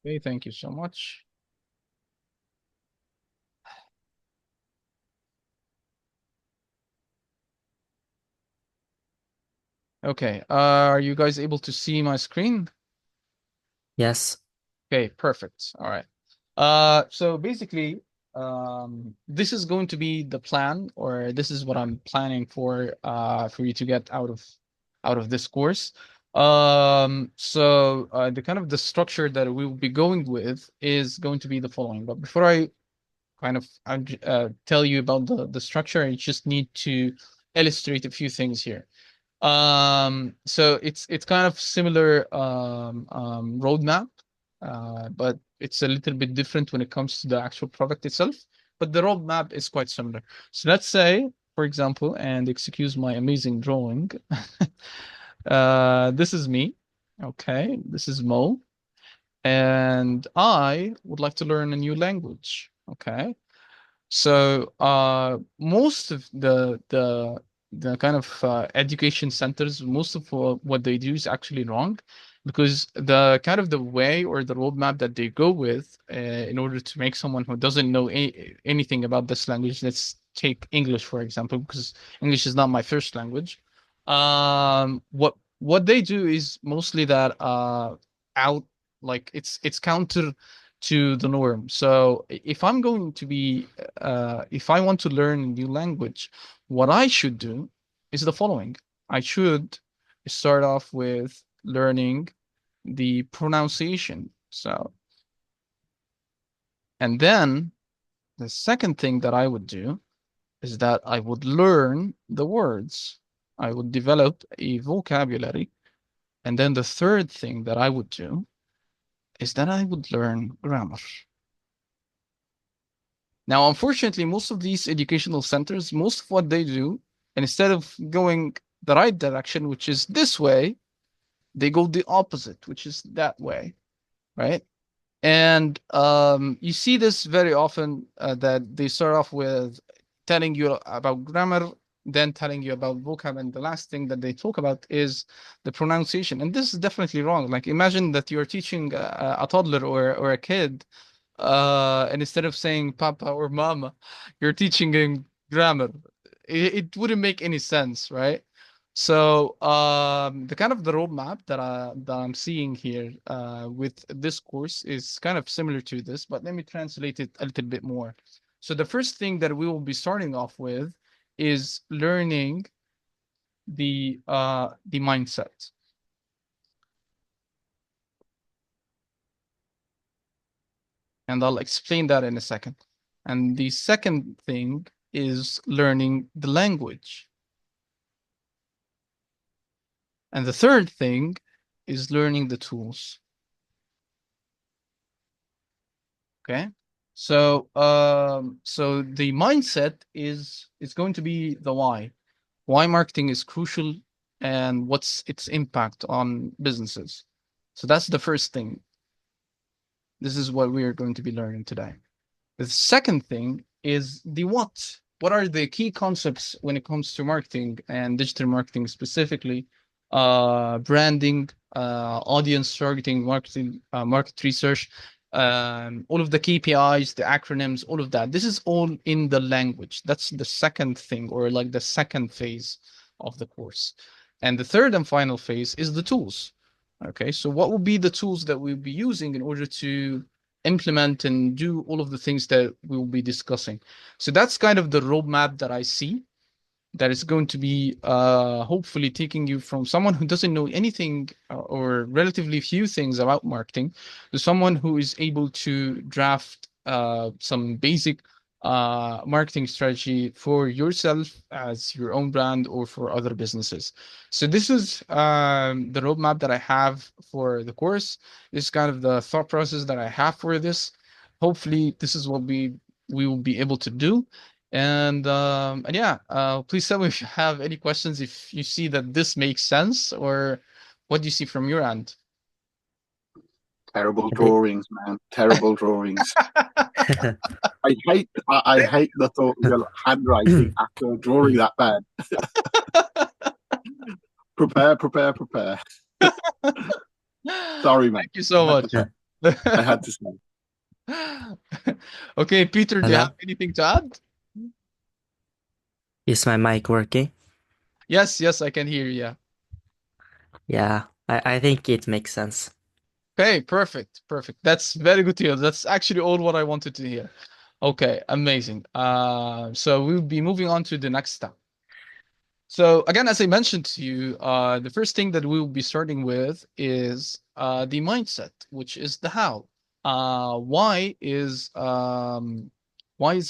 Okay, thank you so much. Okay, are you guys able to see my screen? Yes. Okay, perfect. All right. So basically, this is going to be the plan, or this is what I'm planning for you to get out of this course. The kind of the structure that we will be going with is going to be the following. But before I kind of tell you about the structure, I just need to illustrate a few things here. So it's kind of similar roadmap, but it's a little bit different when it comes to the actual product itself. But the roadmap is quite similar. So let's say, for example, and excuse my amazing drawing, this is me. Okay, this is Mo, and I would like to learn a new language. Okay. So most of the kind of education centers, most of what they do is actually wrong, because the kind of the way or the roadmap that they go with in order to make someone who doesn't know anything about this language, let's take English for example, because English is not my first language. What they do is mostly that out like it's counter to the norm. So if I'm going to be, if I want to learn a new language, what I should do is the following. I should start off with learning the pronunciation. So, and then the second thing that I would do is that I would learn the words. I would develop a vocabulary. And then the third thing that I would do is that I would learn grammar. Now, unfortunately, most of these educational centers, most of what they do, and instead of going the right direction, which is this way, they go the opposite, which is that way, right? And you see this very often that they start off with telling you about grammar, then telling you about vocab, and the last thing that they talk about is the pronunciation. And this is definitely wrong. Like imagine that you're teaching a toddler or a kid, and instead of saying papa or mama, you're teaching in grammar. It wouldn't make any sense, right? So the kind of the roadmap that I'm seeing here with this course is kind of similar to this, but let me translate it a little bit more. So the first thing that we will be starting off with is learning the mindset, and I'll explain that in a second. And the second thing is learning the language, and the third thing is learning the tools. Okay. So the mindset is going to be the why. Why marketing is crucial and what's its impact on businesses. So that's the first thing. This is what we are going to be learning today. The second thing is the what. What are the key concepts when it comes to marketing and digital marketing specifically? Branding, audience targeting, market research, all of the KPIs, the acronyms, all of that. This is all in the language. That's the second thing, or like the second phase of the course. And the third and final phase is the tools. Okay, so what will be the tools that we'll be using in order to implement and do all of the things that we will be discussing? So that's kind of the roadmap that I see, that is going to be hopefully taking you from someone who doesn't know anything or relatively few things about marketing to someone who is able to draft some basic marketing strategy for yourself as your own brand or for other businesses. So this is the roadmap that I have for the course. This is kind of the thought process that I have for this. Hopefully, this is what we will be able to do. And yeah, please tell me if you have any questions, if you see that this makes sense, or what do you see from your end? Terrible I think drawings, man. Terrible drawings. I hate the thought of your handwriting after drawing that bad. Prepare, prepare, prepare. Sorry, man. Thank you so I had to much. say. I had to say. Okay, Peter, do you Hello? have anything to add? Is my mic working? Yes, yes, I can hear you. Yeah. Yeah, I think it makes sense. Okay, perfect, perfect. That's very good to hear. That's actually all what I wanted to hear. Okay, amazing. So we'll be moving on to the next step. So again, as I mentioned to you, the first thing that we will be starting with is the mindset, which is the how. Why is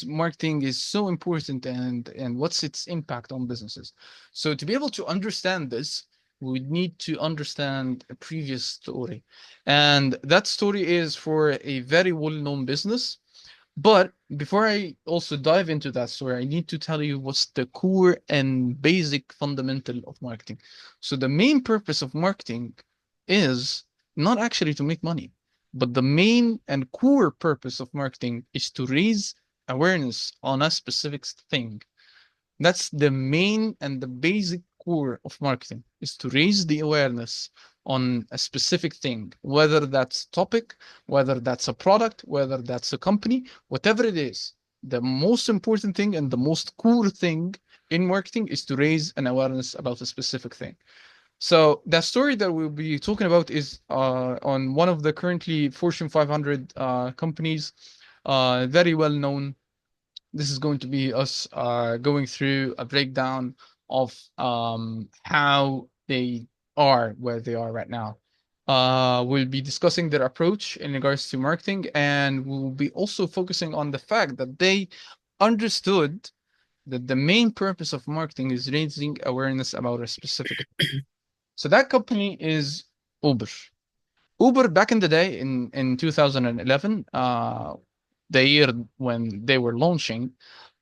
marketing is so important, and what's its impact on businesses? So to be able to understand this, we need to understand a previous story, and that story is for a very well-known business. But before I also dive into that story, I need to tell you what's the core and basic fundamental of marketing. So the main purpose of marketing is not actually to make money, but the main and core purpose of marketing is to raise awareness on a specific thing. That's the main and the basic core of marketing, is to raise the awareness on a specific thing, whether that's topic, whether that's a product, whether that's a company, whatever it is. The most important thing and the most core thing in marketing is to raise an awareness about a specific thing. So the story that we'll be talking about is on one of the currently Fortune 500 companies, very well known. This is going to be us going through a breakdown of how they are where they are right now. We'll be discussing their approach in regards to marketing, and we'll be also focusing on the fact that they understood that the main purpose of marketing is raising awareness about a specific. So that company is Uber. Uber back in the day in 2011, the year when they were launching,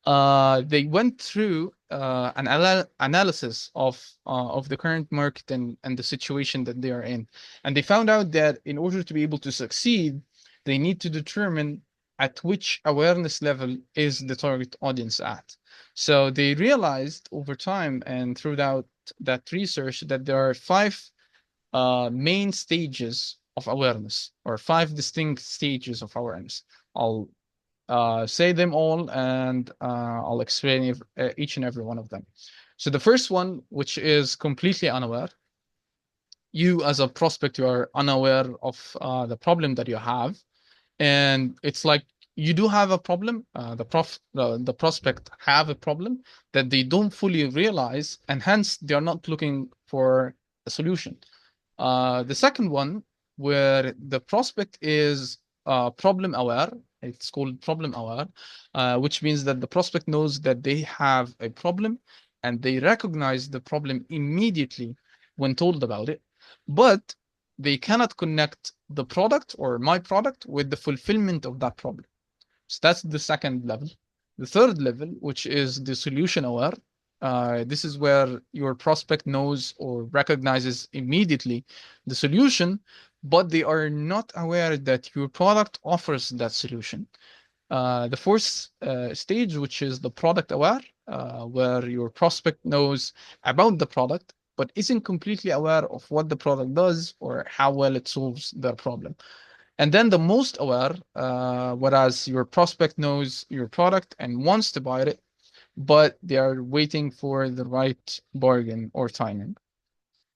they went through an analysis of the current market and the situation that they are in, and they found out that in order to be able to succeed, they need to determine at which awareness level is the target audience at. So they realized over time and throughout that research that there are five main stages of awareness, or five distinct stages of awareness. I'll say them all, and I'll explain each and every one of them. So the first one, which is completely unaware, you as a prospect, you are unaware of the problem that you have, and it's like you do have a problem. The prospect have a problem that they don't fully realize, and hence they are not looking for a solution. The second one, where the prospect is problem aware, it's called problem aware, which means that the prospect knows that they have a problem and they recognize the problem immediately when told about it, but they cannot connect the product or my product with the fulfillment of that problem. So that's the second level. The third level, which is the solution aware, this is where your prospect knows or recognizes immediately the solution, but they are not aware that your product offers that solution. The fourth stage, which is the product aware, where your prospect knows about the product, but isn't completely aware of what the product does or how well it solves their problem. And then the most aware, whereas your prospect knows your product and wants to buy it, but they are waiting for the right bargain or timing.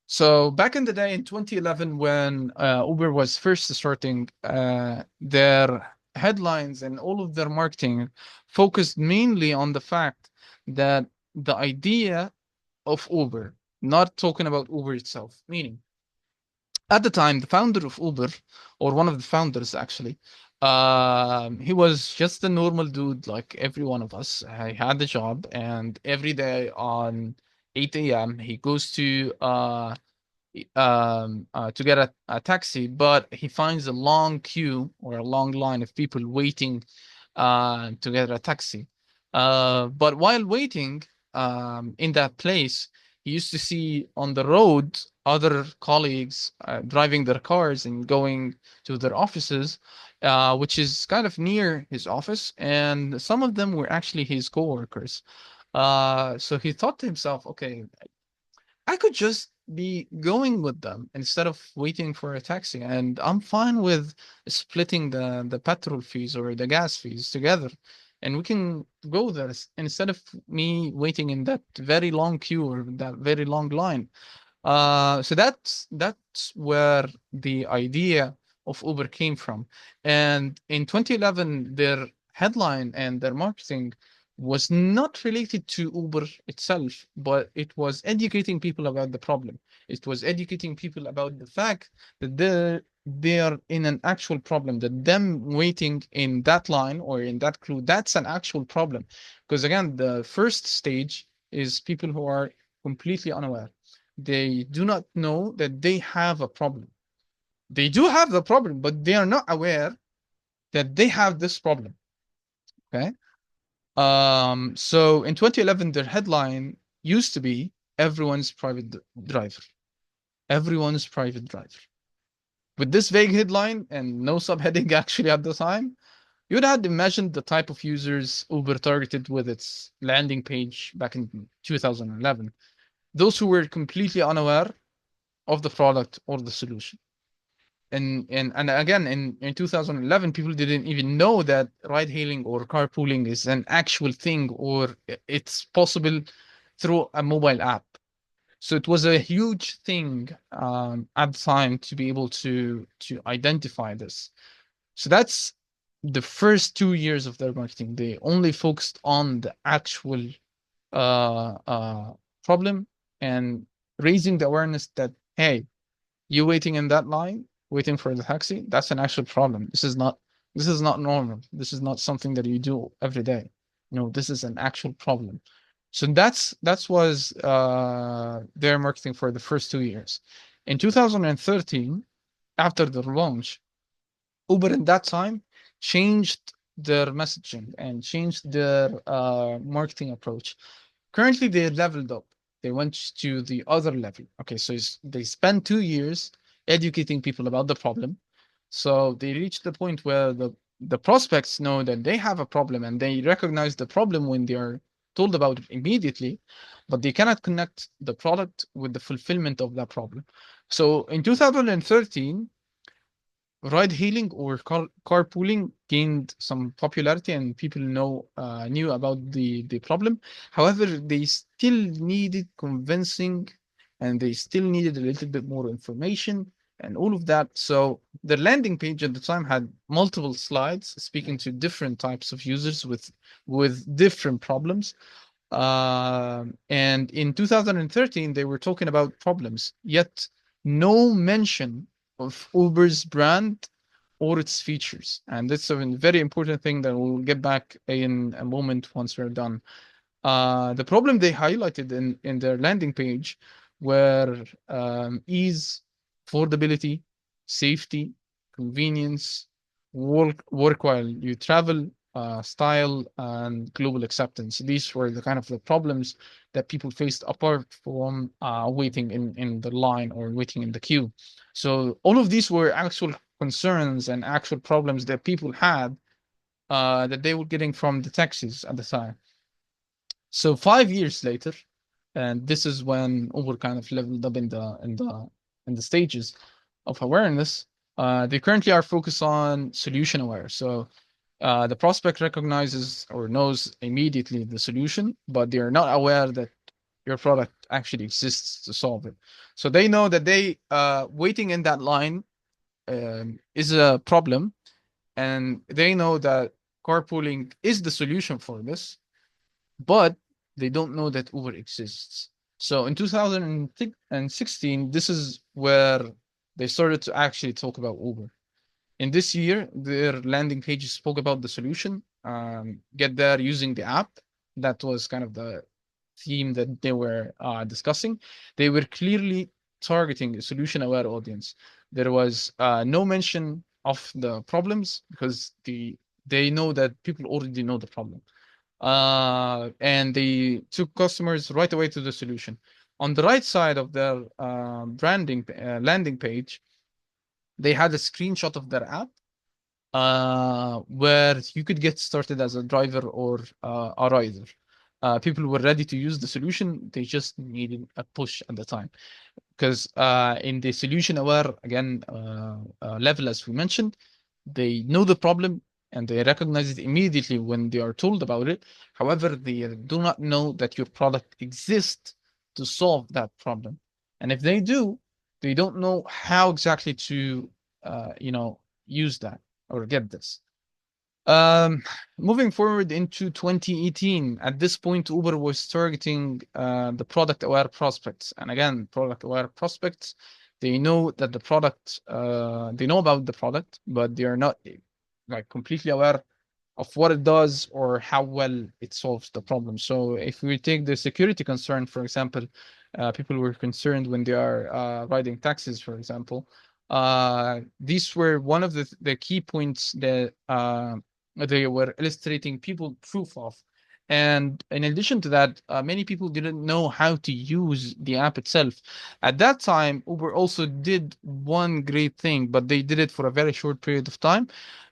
So back in the day in 2011, when Uber was first starting, their headlines and all of their marketing focused mainly on the fact that the idea of Uber, not talking about Uber itself, meaning at the time, the founder of Uber, or one of the founders actually, he was just a normal dude like every one of us. He had a job, and every day on 8 a.m. he goes to get a taxi, but he finds a long queue or a long line of people waiting to get a taxi. But while waiting in that place, he used to see on the road other colleagues driving their cars and going to their offices, which is kind of near his office, and some of them were actually his coworkers. So he thought to himself, okay, I could just be going with them instead of waiting for a taxi. And I'm fine with splitting the petrol fees or the gas fees together. And we can go there instead of me waiting in that very long queue or that very long line. So that's where the idea of Uber came from. And in 2011, their headline and their marketing was not related to Uber itself, but it was educating people about the problem. It was educating people about the fact that they are in an actual problem, that them waiting in that line or in that queue, that's an actual problem. Because again, the first stage is people who are completely unaware. They do not know that they have a problem. They do have the problem, but they are not aware that they have this problem. Okay. So in 2011, their headline used to be everyone's private driver. Everyone's private driver. With this vague headline and no subheading actually at the time, you would have imagined the type of users Uber targeted with its landing page back in 2011. Those who were completely unaware of the product or the solution. And again, in 2011, people didn't even know that ride hailing or carpooling is an actual thing, or it's possible through a mobile app. So it was a huge thing at the time to be able to identify this. So that's the first 2 years of their marketing. They only focused on the actual uh, uh, problem and raising the awareness that, hey, you waiting in that line, waiting for the taxi, that's an actual problem. This is not normal. This is not something that you do every day. No, this is an actual problem. So that's was their marketing for the first 2 years. In 2013, after the launch, Uber at that time changed their messaging and changed their marketing approach. Currently, they leveled up. They went to the other level. Okay, so they spent 2 years educating people about the problem. So they reached the point where the prospects know that they have a problem and they recognize the problem when they are told about it immediately, but they cannot connect the product with the fulfillment of that problem. So in 2013, ride hailing or carpooling gained some popularity and people knew about the problem. However, they still needed convincing and they still needed a little bit more information and all of that. So the landing page at the time had multiple slides speaking to different types of users with different problems. And in 2013, they were talking about problems, yet no mention of Uber's brand or its features. And that's a very important thing that we'll get back in a moment once we're done. The problem they highlighted in their landing page were ease, affordability, safety, convenience, work while you travel, style, and global acceptance. These were the kind of the problems that people faced apart from waiting in the line or waiting in the queue. So all of these were actual concerns and actual problems that people had that they were getting from the taxis at the time. So 5 years later, and this is when Uber kind of leveled up in the stages of awareness. They currently are focused on solution aware. So the prospect recognizes or knows immediately the solution, but they are not aware that your product actually exists to solve it. So they know that they waiting in that line is a problem, and they know that carpooling is the solution for this, but they don't know that Uber exists. So in 2016, this is where they started to actually talk about Uber. In this year, their landing page spoke about the solution, get there using the app. That was kind of the theme that they were discussing. They were clearly targeting a solution-aware audience. There was no mention of the problems because they know that people already know the problem, and they took customers right away to the solution. On the right side of their branding landing page, they had a screenshot of their app where you could get started as a driver or a rider. People were ready to use the solution. They just needed a push at the time. Because in the solution aware, again, level, as we mentioned, they know the problem and they recognize it immediately when they are told about it. However, they do not know that your product exists to solve that problem. And if they do, they don't know how exactly to, use that or get this. Um, Moving forward into 2018, at this point, Uber was targeting the product-aware prospects. And again, product-aware prospects, they know that the product, they know about the product, but they are not like completely aware of what it does or how well it solves the problem. So if we take the security concern, for example, people were concerned when they are riding taxis, for example. These were one of the key points that they were illustrating people proof of. And in addition to that, many people didn't know how to use the app itself. At that time, Uber also did one great thing, but they did it for a very short period of time.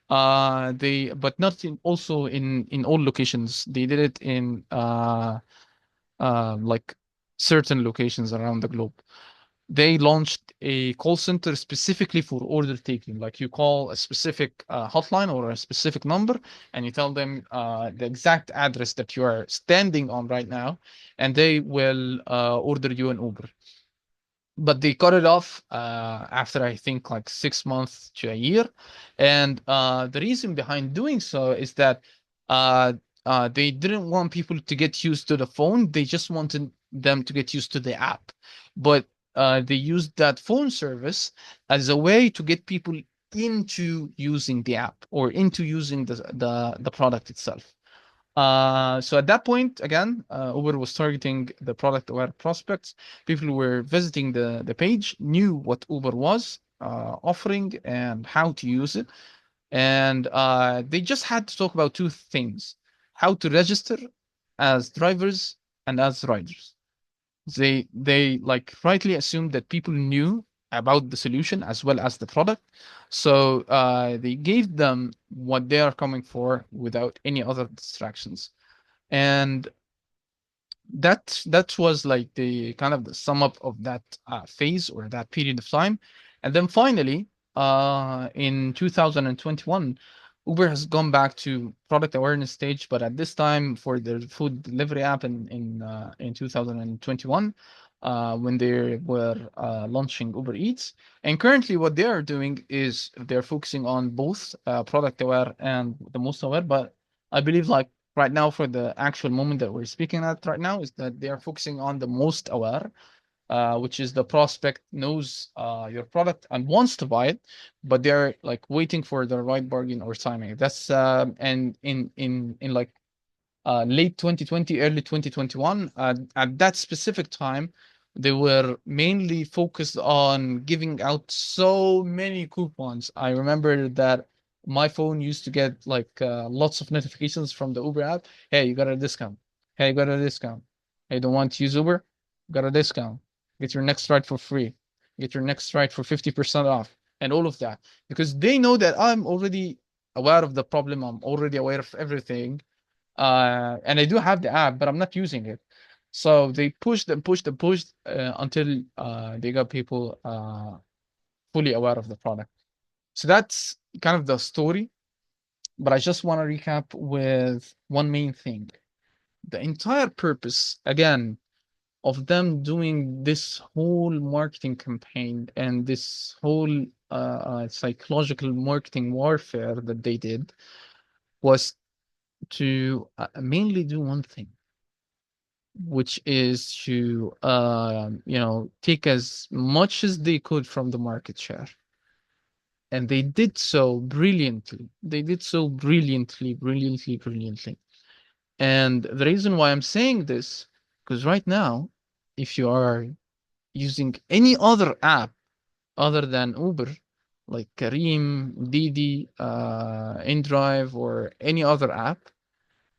But not in all locations. They did it in like certain locations around the globe. They launched a call center specifically for order taking. Like you call a specific hotline or a specific number, and you tell them the exact address that you are standing on right now, and they will order you an Uber. But they cut it off after I think like 6 months to a year, and the reason behind doing so is that uh, they didn't want people to get used to the phone. They just wanted them to get used to the app, but they used that phone service as a way to get people into using the app or into using the product itself. So at that point, again, Uber was targeting the product-aware prospects. People who were visiting the page knew what Uber was offering and how to use it. And they just had to talk about two things: how to register as drivers and as riders. They like rightly assumed that people knew about the solution as well as the product. So they gave them what they are coming for without any other distractions. And that was like the kind of the sum up of that phase or that period of time. And then finally, in 2021, Uber has gone back to product awareness stage, but at this time for the food delivery app in 2021, when they were launching Uber Eats. And currently, what they are doing is they're focusing on both product aware and the most aware. But I believe like right now for the actual moment that we're speaking at right now is that they are focusing on the most aware, which is the prospect knows your product and wants to buy it, but they're like waiting for the right bargain or timing. That's and in like late 2020, early 2021. At that specific time, they were mainly focused on giving out so many coupons. I remember that my phone used to get like lots of notifications from the Uber app. Hey, you got a discount. Hey, you got a discount. Hey, don't want to use Uber? Got a discount. Get your next ride for free. Get your next ride for 50% off. And all of that. Because they know that I'm already aware of the problem. I'm already aware of everything, and I do have the app, but I'm not using it. So they pushed and pushed and pushed until they got people fully aware of the product. So that's kind of the story. But I just want to recap with one main thing. The entire purpose, again, of them doing this whole marketing campaign and this whole psychological marketing warfare that they did was to mainly do one thing, which is to take as much as they could from the market share. And they did so brilliantly. They did so brilliantly, brilliantly, brilliantly. And the reason why I'm saying this, because right now, if you are using any other app other than Uber, like Kareem, Didi, InDrive, or any other app,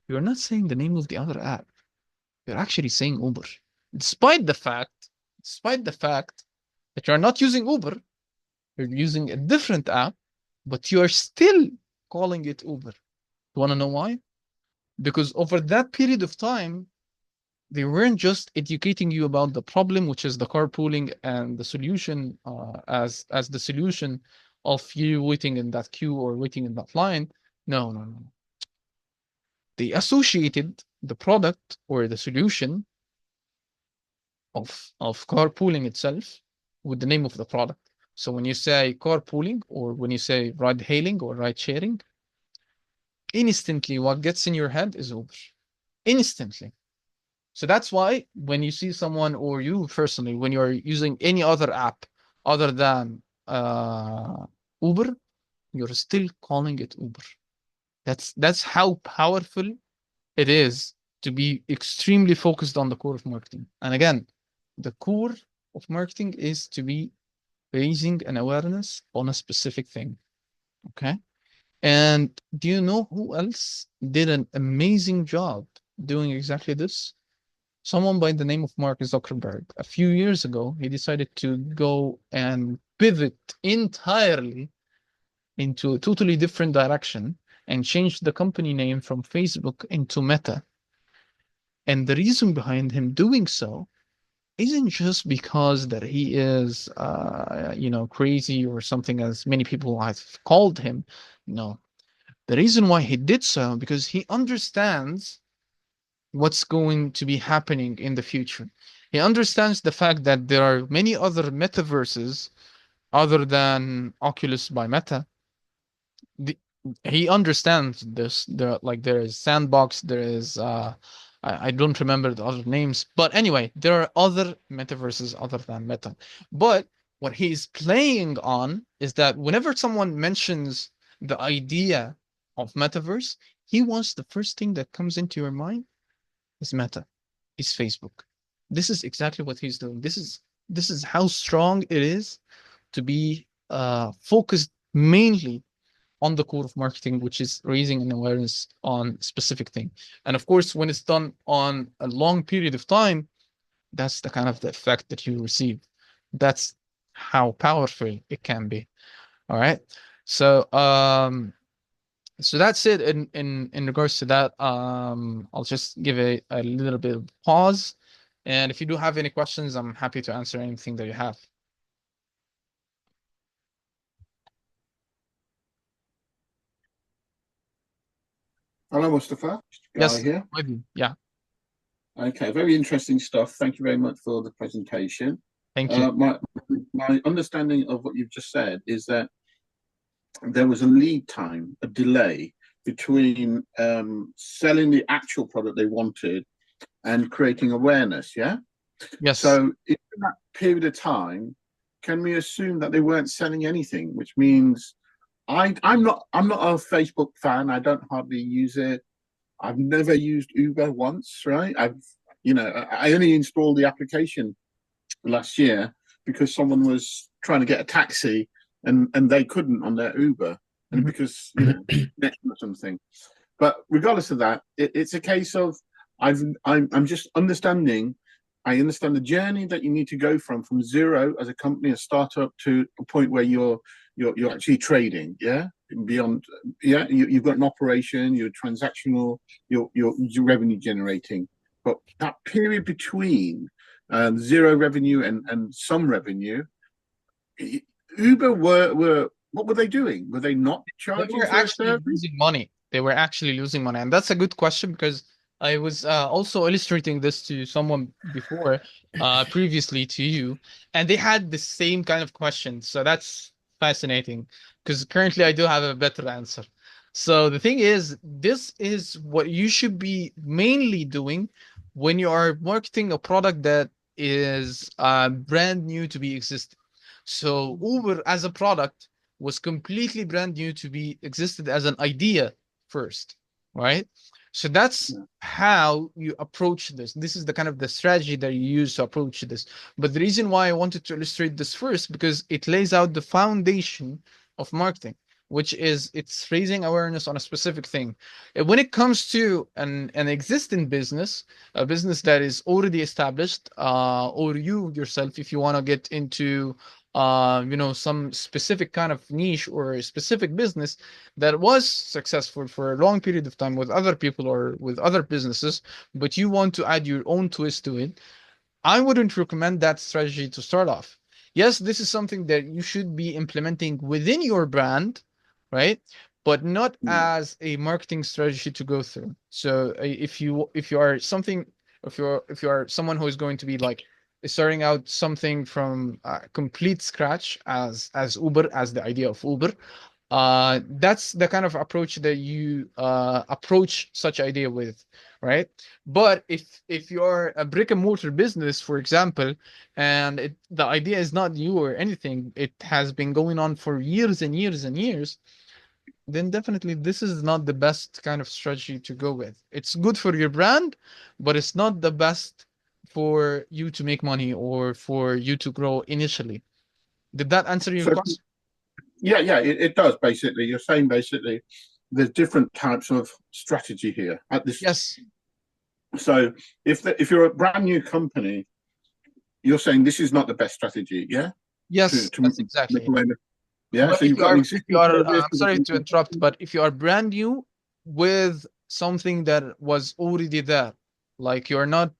you're not saying the name of the other app. You're actually saying Uber, despite the fact, despite the fact that you're not using Uber, you're using a different app, but you are still calling it Uber. You want to know why? Because over that period of time, they weren't just educating you about the problem, which is the carpooling, and the solution as the solution of you waiting in that queue or waiting in that line. No, no, no. They associated the product or the solution of carpooling itself with the name of the product. So when you say carpooling, or when you say ride hailing or ride sharing, instantly what gets in your head is Uber. Instantly. So that's why when you see someone, or you personally, when you're using any other app other than Uber, you're still calling it Uber. That's how powerful it is to be extremely focused on the core of marketing. And again, the core of marketing is to be raising an awareness on a specific thing. Okay. And do you know who else did an amazing job doing exactly this? Someone by the name of Mark Zuckerberg. A few years ago, he decided to go and pivot entirely into a totally different direction and change the company name from Facebook into Meta. And the reason behind him doing so isn't just because that he is, crazy or something, as many people have called him. No, the reason why he did so because he understands what's going to be happening in the future. He understands the fact that there are many other metaverses other than Oculus by Meta. The, he understands this. There is Sandbox, there is I don't remember the other names, but anyway, there are other metaverses other than Meta. But what he's playing on is that whenever someone mentions the idea of metaverse, he wants the first thing that comes into your mind is Meta, is Facebook. This is exactly what he's doing. This is how strong it is to be focused mainly on the core of marketing, which is raising an awareness on a specific thing. And of course, when it's done on a long period of time, that's the kind of the effect that you receive. That's how powerful it can be. All right. So that's it in regards to that. I'll just give a little bit of pause. And if you do have any questions, I'm happy to answer anything that you have. Hello, Mustafa. Guy Yes, here. with you. Yeah, Okay, very interesting stuff. Thank you very much for the presentation. thank you. My understanding of what you've just said is that there was a lead time, a delay between selling the actual product they wanted and creating awareness. Yeah. Yes. So in that period of time, can we assume that they weren't selling anything? Which means I'm not a Facebook fan. I don't hardly use it. I've never used Uber once, right? I only installed the application last year because someone was trying to get a taxi and they couldn't on their Uber, and because or something. But regardless of that, it's a case of I'm just understanding. I understand the journey that you need to go from zero as a company, a startup, to a point where you're actually trading. Yeah, beyond. Yeah, you've got an operation. You're transactional. You're revenue generating. But that period between zero revenue and some revenue, Uber were what were they doing? Were they not They charging were for a actually service? losing money. They were actually losing money. And that's a good question because I was also illustrating this to someone before, previously to you, and they had the same kind of question. So that's fascinating because currently I do have a better answer. So the thing is, this is what you should be mainly doing when you are marketing a product that is brand new to be existing. So Uber as a product was completely brand new to be existed as an idea first, right? So that's how you approach this. This is the kind of the strategy that you use to approach this. But the reason why I wanted to illustrate this first, because it lays out the foundation of marketing, which is it's raising awareness on a specific thing. When it comes to an existing business, a business that is already established, or you yourself, if you want to get into some specific kind of niche or a specific business that was successful for a long period of time with other people or with other businesses, but you want to add your own twist to it, I wouldn't recommend that strategy to start off. Yes, this is something that you should be implementing within your brand, right? But not Mm. as a marketing strategy to go through. So if you are something, if you are someone who is going to be like starting out something from complete scratch as Uber, as the idea of Uber, that's the kind of approach that you approach such idea with, right? But if you're a brick and mortar business, for example, and the idea is not new or anything, it has been going on for years and years and years, then definitely this is not the best kind of strategy to go with. It's good for your brand, but it's not the best for you to make money or for you to grow initially. Did that answer your So question? yeah, it does basically. You're saying basically there's different types of strategy here at this. Yes. So if you're a brand new company, you're saying this is not the best strategy, yeah, Yes, to that's make exactly. awareness. Yeah, But so you've got an if you existing are, service. I'm sorry to interrupt, but if you are brand new with something that was already there, like you're not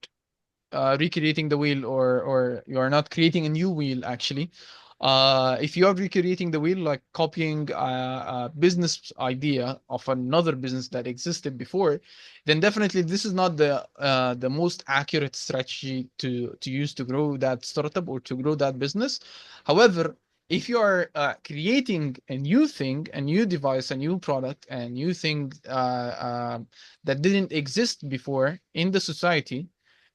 recreating the wheel, or you are not creating a new wheel actually. If you are recreating the wheel, like copying a business idea of another business that existed before, then definitely this is not the most accurate strategy to use to grow that startup or to grow that business. However, if you are creating a new thing, a new device, a new product, a new thing that didn't exist before in the society,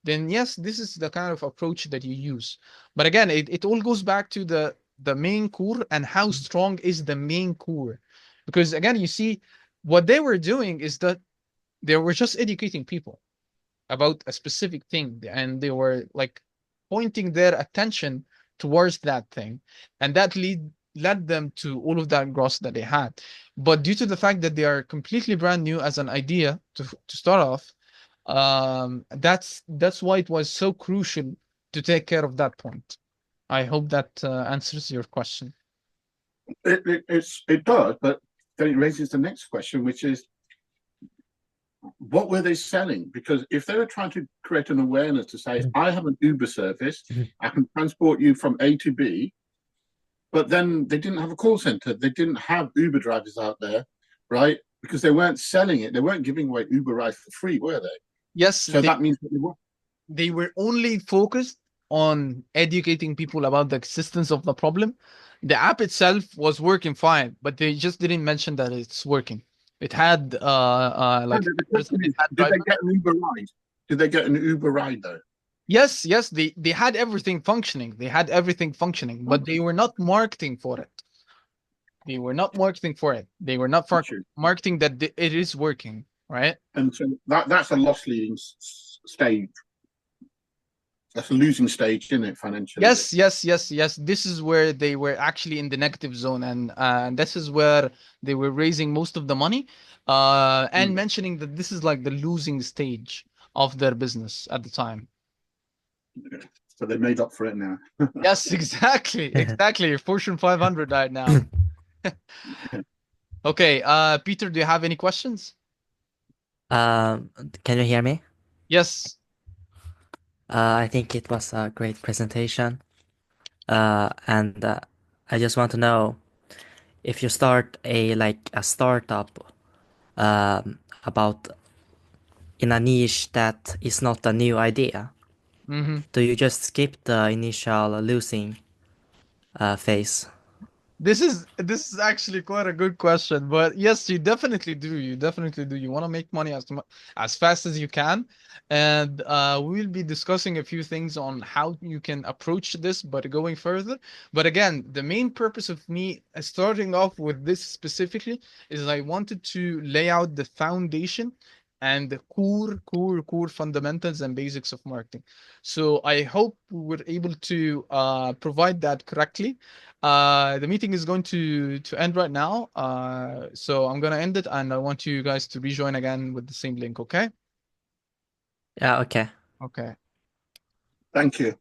then yes, this is the kind of approach that you use. But again, it all goes back to the main core and how strong is the main core. Because again, you see, what they were doing is that they were just educating people about a specific thing, and they were like pointing their attention towards that thing, and that led them to all of that growth that they had. But due to the fact that they are completely brand new as an idea to start off, that's why it was so crucial to take care of that point. I hope that answers your question. It does, but then it raises the next question, which is what were they selling? Because if they were trying to create an awareness to say, I have an Uber service, I can transport you from A to B, but then they didn't have a call center, they didn't have Uber drivers out there, right? Because they weren't selling it, they weren't giving away Uber rides for free, were they? Yes, So that means that they were only focused on educating people about the existence of the problem. The app itself was working fine, but they just didn't mention that it's working. It had no, like the features, question it is, had did they drivers. get an Uber ride? Did they get an Uber ride though? Yes, yes, they had everything functioning. They had everything functioning, but they were not marketing for it. They were not marketing for it. They were not marketing that it is working, right? And so that's a loss leading stage. That's a losing stage, isn't it, financially? Yes, yes, yes, yes. This is where they were actually in the negative zone, and this is where they were raising most of the money, and Mm. mentioning that this is like the losing stage of their business at the time. So they made up for it now. Yes, exactly, exactly. Fortune 500 right now. Okay, Peter, do you have any questions? Um, can you hear me? Yes. I think it was a great presentation. And I just want to know if you start a startup about in a niche that is not a new idea, Mm-hmm. do you just skip the initial losing phase? This is actually quite a good question, but yes, you definitely do. You definitely do. You want to make money as fast as you can, and we will be discussing a few things on how you can approach this, but going further. But again, the main purpose of me starting off with this specifically is I wanted to lay out the foundation and the core fundamentals and basics of marketing. So I hope we were able to provide that correctly. The meeting is going to end right now. So I'm gonna end it, and I want you guys to rejoin again with the same link. Okay? Yeah, okay. Okay. Thank you.